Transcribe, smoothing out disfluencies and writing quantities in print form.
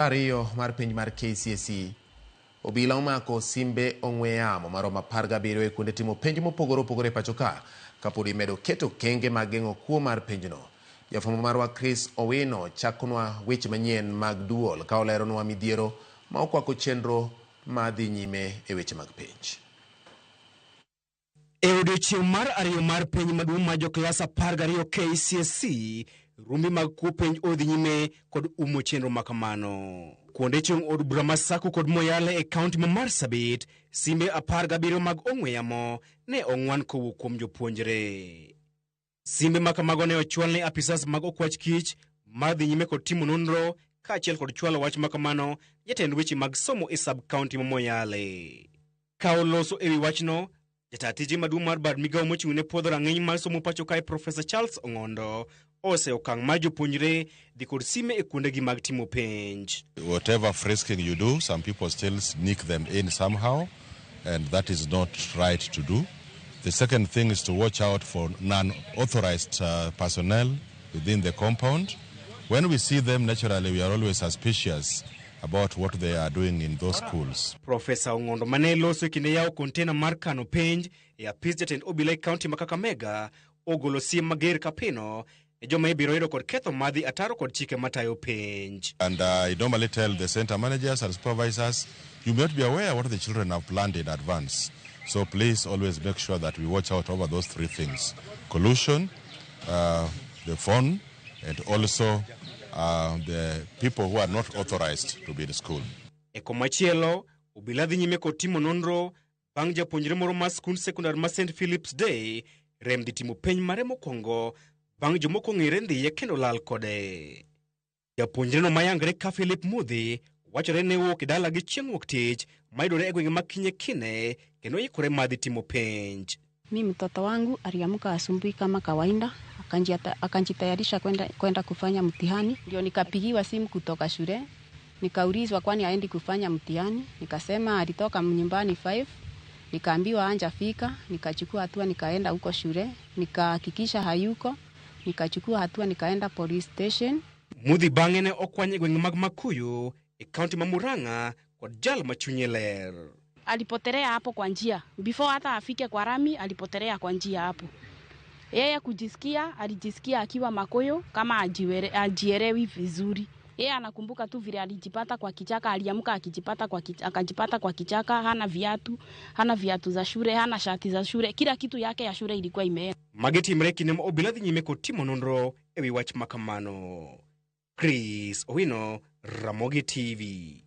Ariyo mar penj mar KCSE obila omako simbe ong'we yamo maromo 17 e kuonde timo penj mopogore opogore pacho ka kapodi medo keto kenge mag geng'o kuo mar penjno. Jafwambo marwa Chris Owino chakonwa weche manyien mag duol ka oleronwa midhiero ma okwako chenro madhi nyime e weche mag penj. E odiechieng' mar ariyo mar penj maduong' ma joklas 12 KCSE, rumbi mag kuo penj odhi nyime kod umo chenro makamano. Kuonde chung' od bura ma Sako kod Moyale e kaunti ma Marsabit, simbe 17 mag ong'we yamo ne ong'wan kowuok kuom jopuonjre. Simbe makamago ne ochwal ne apisas mag okwach kich madhi nyime kod timo nonro kaachiel kod chwalo wach makamano jatend weche mag somo e sub-kaunti ma Moyale. Ka oloso ewi wachno, jata tije maduong' mar bad migawo mochung' ne puodho rang'iny mar somo pacho kae Profesa Charles Ong'ondo ose okang' mar jopuonjre dhi kod sime e kuondegi mag timo penj. Whatever frisking you do, some people still sneak them in somehow, and that is not right to do. The second thing is to watch out for non-authorized personnel within the compound. When we see them, naturally, we are always suspicious about what they are doing in those schools. Profesa Ong'ondo mane loso kinde yawo kontena mar kano penj e apis jatend obila e kaunti ma Kakamega ogolo siem mager kapino e joma ibiro yudo kod ketho madhi ataro kod chike matayo penj. And I normally tell the center managers and supervisors, you may not be aware what the children have planned in advance. So please always make sure that we watch out over those three things: collusion, the phone, and also the people who are not authorized to be in school. E komachielo, obila dhi nyime kod timo nonro bang' japuonjre moro mar skund sekondar ma St. Philip's Day rem dhi timo penj mare mokwongo bang' jomoko ng'ere ndhiye kendo lal kode. Japuonjre no mayangre ka Philip Mudhi wachore ne wuok e dala gi chieng' wuok tich mayudore e gwenge mag Kine kendo ikore madhi timo penj. Mimi mtoto wangu aliamka asubuhi kama kawaida, akanjitayarisha kwenda kufanya mtihani. Ndio nikapigiwa simu kutoka shule, nikaulizwa kwani aendi kufanya mtihani. Nikasema alitoka nyumbani 5, nikaambiwa anja fika, nikachukua hatua nikaenda huko shule, nikahakikisha hayuko, nikachukua hatua nikaenda police station. Mudhi bang'e ne okwanye gwenge mag Makuyu e kaunti ma Murang'a kod jal machunye ler. Alipotelea hapo kwa njia. Before hata afike kwa rami, alipotelea kwa njia hapo. Yeye alijisikia akiwa Makuyu kama ajielewi vizuri. Yeye anakumbuka tu vile alijipata kwa kichaka, aliamka akajipata kwa kichaka, hana viatu za shule, hana shati za shule, kila kitu yake ya shule ilikuwa imeenda. Mageti mreki ne obila dhi nyime kod timo nonro ewi wach makamano. Chris Owino, Ramogi TV.